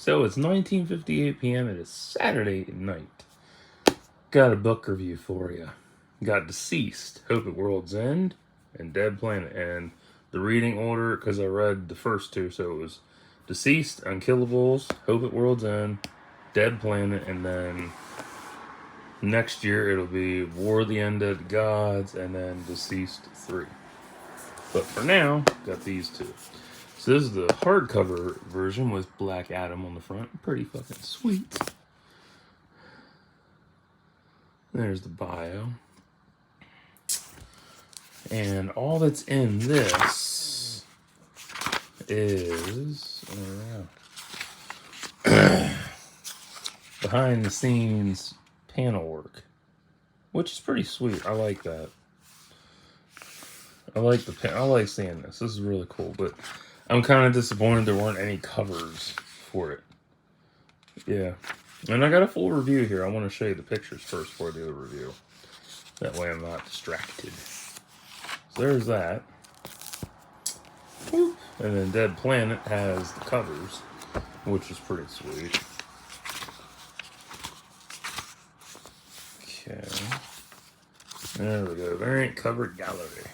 So it's 19:58 p.m. It is Saturday night. Got a book review for you. Got DCeased, Hope at World's End, and Dead Planet. And the reading order, because I read the first two, so it was DCeased, Unkillables, Hope at World's End, Dead Planet, and then next year it'll be War of the Undead Gods, and then DCeased 3. But for now, got these two. So this is the hardcover version with Black Adam on the front. Pretty fucking sweet. There's the bio. And all that's in this is behind the scenes panel work, which is pretty sweet. I like that. I like seeing this. This is really cool, but I'm kind of disappointed there weren't any covers for it. Yeah. And I got a full review here. I want to show you the pictures first before I do the review. That way I'm not distracted. So there's that. And then Dead Planet has the covers, which is pretty sweet. Okay. There we go. Variant cover gallery.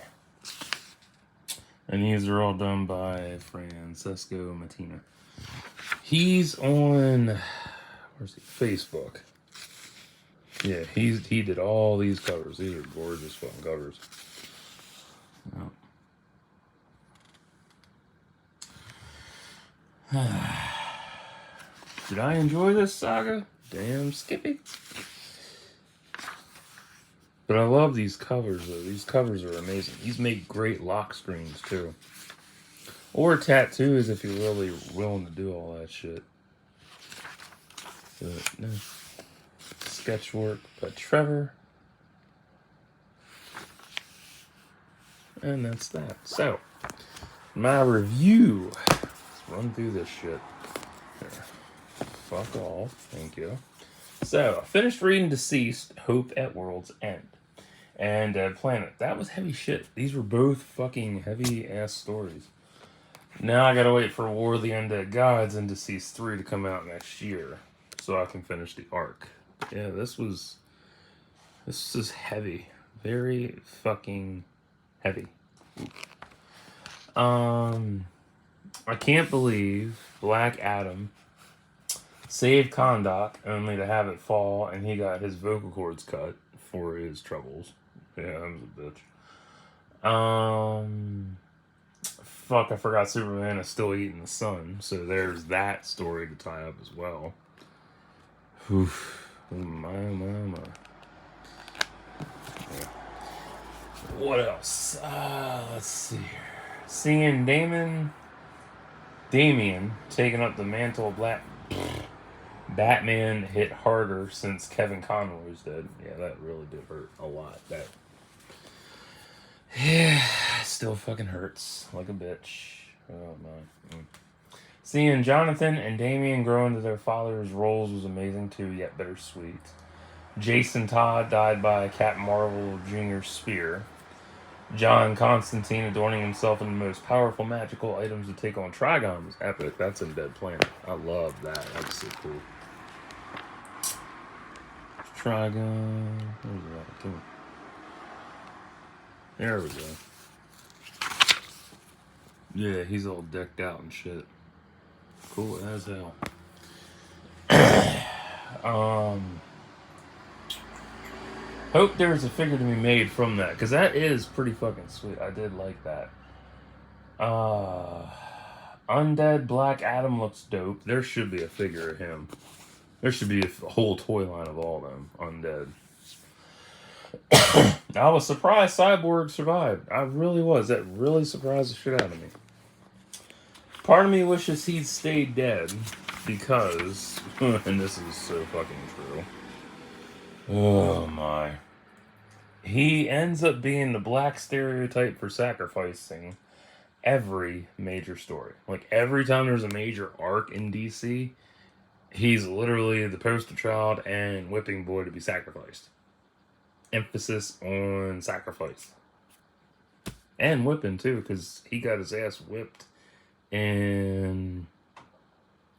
And these are all done by Francesco Mattina. He's on, where's he? Facebook. Yeah, he did all these covers. These are gorgeous fucking covers. Oh. Did I enjoy this saga? Damn Skippy. But I love these covers, though. These covers are amazing. He's made great lock screens, too. Or tattoos, if you're really willing to do all that shit. But, no. Sketch work by Trevor. And that's that. So, my review. Let's run through this shit. Here. Fuck off. Thank you. So, I finished reading DCeased, Hope at World's End, and Dead Planet. That was heavy shit. These were both fucking heavy-ass stories. Now I gotta wait for War of the Undead Gods and DCeased 3 to come out next year, so I can finish the arc. Yeah, this is heavy. Very fucking heavy. I can't believe Black Adam saved Kahndaq only to have it fall, and he got his vocal cords cut for his troubles. Yeah, that was a bitch. Fuck, I forgot Superman is still eating the sun, so there's that story to tie up as well. Oof. My. Yeah. What else? Let's see here. Seeing Damian taking up the mantle of Batman hit harder since Kevin Conroy's dead. Yeah, that really did hurt a lot. That, yeah, still fucking hurts like a bitch. Oh my. Seeing Jonathan and Damian grow into their father's roles was amazing too, yet bittersweet. Jason Todd died by Captain Marvel Jr. spear. John Constantine adorning himself in the most powerful magical items to take on Trigon was epic. That's in Dead Planet. I love that. That's so cool. Trigon. Where's that? Come on. There we go. Yeah, he's all decked out and shit. Cool as hell. Hope there's a figure to be made from that, because that is pretty fucking sweet. I did like that. Undead Black Adam looks dope. There should be a figure of him. There should be a whole toy line of all of them undead. I was surprised Cyborg survived. I really was. That really surprised the shit out of me. Part of me wishes he'd stayed dead because, and this is so fucking true. Oh my. He ends up being the black stereotype for sacrificing every major story. Like, every time there's a major arc in DC, he's literally the poster child and whipping boy to be sacrificed. Emphasis on sacrifice. And whipping, too, because he got his ass whipped in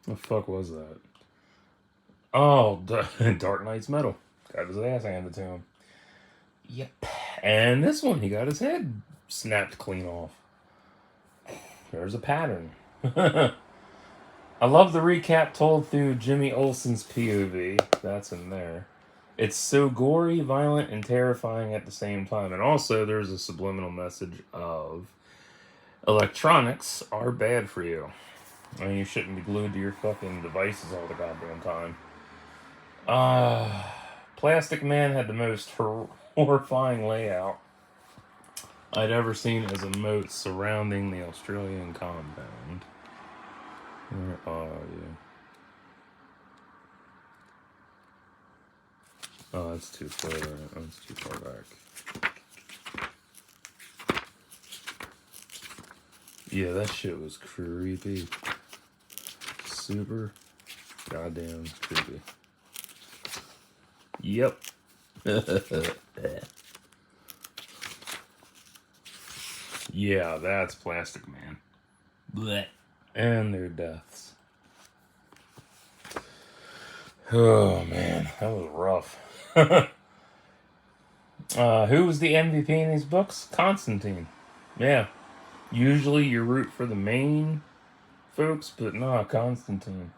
The fuck was that? Oh, Dark Knight's Metal. Got his ass handed to him. Yep. And this one, he got his head snapped clean off. There's a pattern. I love the recap told through Jimmy Olsen's POV. That's in there. It's so gory, violent, and terrifying at the same time. And also, there's a subliminal message of electronics are bad for you. I mean, you shouldn't be glued to your fucking devices all the goddamn time. Plastic Man had the most horrifying layout I'd ever seen as a moat surrounding the Australian compound. Where are you? Oh, that's too far. That's too far back. Yeah, that shit was creepy. Super goddamn creepy. Yep. Yeah, that's Plastic Man. Blech. And their deaths. Oh man, that was rough. Who was the MVP in these books? Constantine. Yeah. Usually you root for the main folks, but nah, Constantine.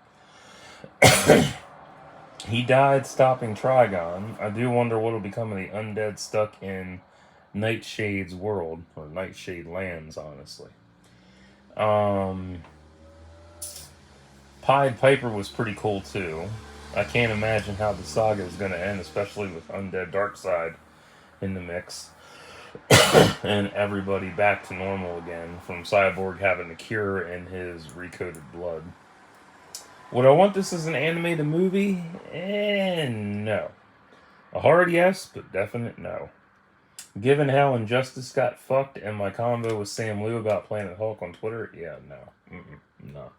He died stopping Trigon. I do wonder what'll become of the undead stuck in Nightshade's world, or Nightshade lands, honestly. Pied Piper was pretty cool too. I can't imagine how the saga is going to end, especially with Undead Darkseid in the mix. And everybody back to normal again, from Cyborg having a cure in his recoded blood. Would I want this as an animated movie? No. A hard yes, but definite no. Given how Injustice got fucked and my convo with Sam Liu about Planet Hulk on Twitter, yeah, no. No.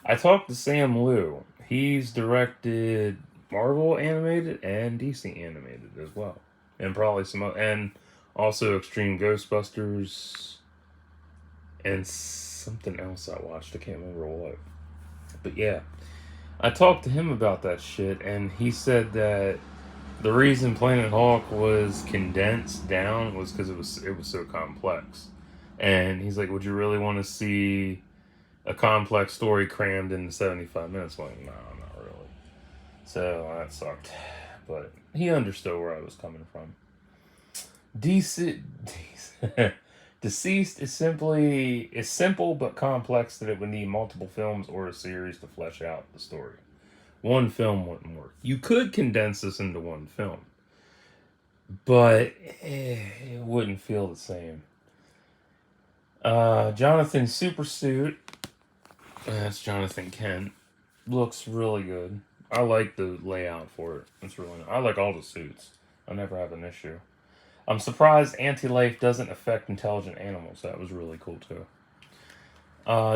I talked to Sam Liu. He's directed Marvel animated and DC animated as well. And probably some other, and also Extreme Ghostbusters and something else I watched. I can't remember what. But yeah. I talked to him about that shit, and he said that the reason Planet Hulk was condensed down was because it was so complex. And he's like, would you really want to see a complex story crammed into 75 minutes? Like, no, not really. So that sucked. But he understood where I was coming from. DCeased is simple but complex that it would need multiple films or a series to flesh out the story. One film wouldn't work. You could condense this into one film, but it wouldn't feel the same. Jonathan Supersuit, that's Jonathan Kent, looks really good. I like the layout for it. It's really nice. I like all the suits. I never have an issue. I'm surprised anti-life doesn't affect intelligent animals. That was really cool too.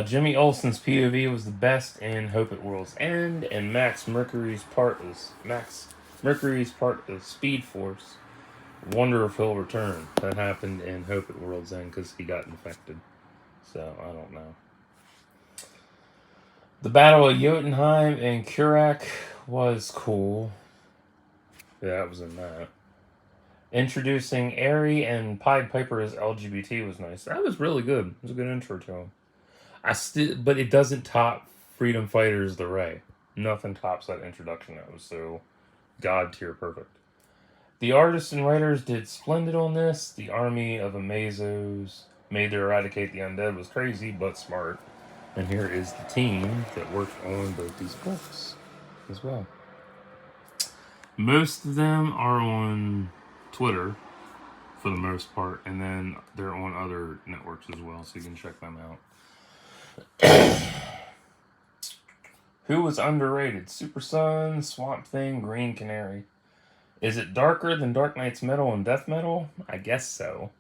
Jimmy Olsen's POV was the best in Hope at World's End, and Max Mercury's part is Speed Force. Wonder if he'll return. That happened in Hope at World's End because he got infected. So I don't know. The Battle of Jotunheim and Kurak was cool. Yeah, that was in that. Introducing Aerie and Pied Piper as LGBT was nice. That was really good. It was a good intro to him. But it doesn't top Freedom Fighters The Ray. Nothing tops that introduction. That was so god tier perfect. The artists and writers did splendid on this. The army of Amazos made to eradicate the undead was crazy but smart. And here is the team that worked on both these books as well. Most of them are on Twitter for the most part, and then they're on other networks as well, so you can check them out. Who was underrated? Super Sun, Swamp Thing, Green Canary. Is it darker than Dark Knight's Metal and Death Metal? I guess so.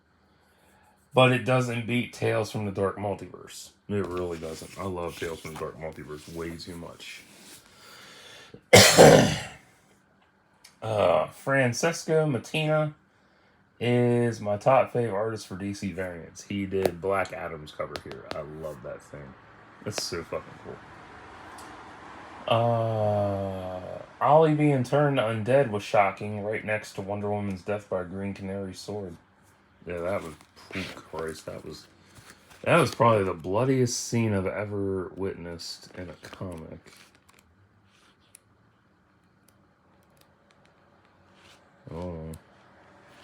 But it doesn't beat Tales from the Dark Multiverse. It really doesn't. I love Tales from the Dark Multiverse way too much. Francesco Mattina is my top favorite artist for DC variants. He did Black Adam's cover here. I love that thing. It's so fucking cool. Ollie being turned undead was shocking, right next to Wonder Woman's death by a Green Canary sword. Yeah, that was, oh Christ, that was probably the bloodiest scene I've ever witnessed in a comic. Oh,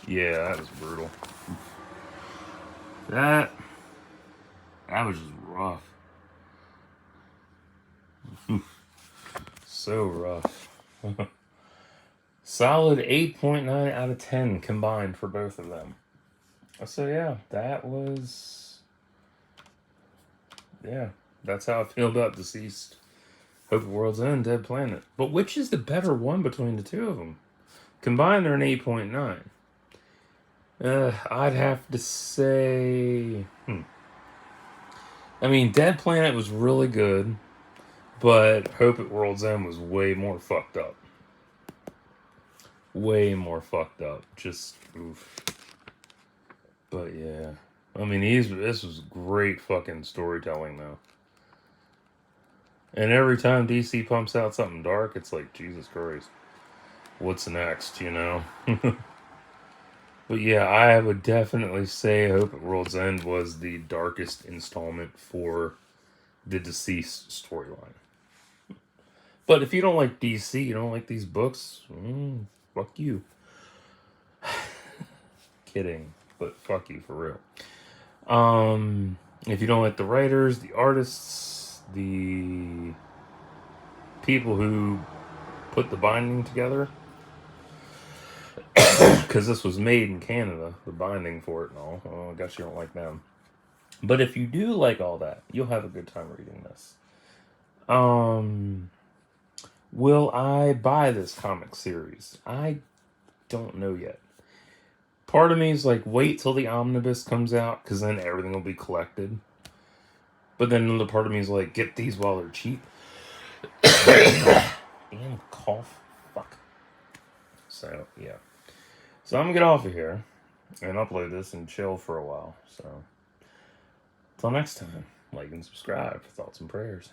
yeah, that was brutal. That was just rough. So rough. Solid 8.9 out of 10 combined for both of them. So yeah, that was... Yeah, that's how I feel about DCeased. Hope the World's End, Dead Planet. But which is the better one between the two of them? Combined, they're an 8.9. I'd have to say... I mean, Dead Planet was really good, but Hope at World's End was way more fucked up. Way more fucked up. Just, oof. But yeah. I mean, this was great fucking storytelling, though. And every time DC pumps out something dark, it's like, Jesus Christ. What's next, you know? But yeah, I would definitely say Hope at World's End was the darkest installment for the DCeased storyline. But if you don't like DC, you don't like these books, fuck you. Kidding, but fuck you for real. If you don't like the writers, the artists, the people who put the binding together, because this was made in Canada, the binding for it and all. Oh, I guess you don't like them. But if you do like all that, you'll have a good time reading this. Will I buy this comic series? I don't know yet. Part of me is like, wait till the omnibus comes out, because then everything will be collected. But then another part of me is like, get these while they're cheap. And cough. Fuck. So, yeah. So I'm going to get off of here and upload this and chill for a while. So, until next time, like and subscribe for thoughts and prayers.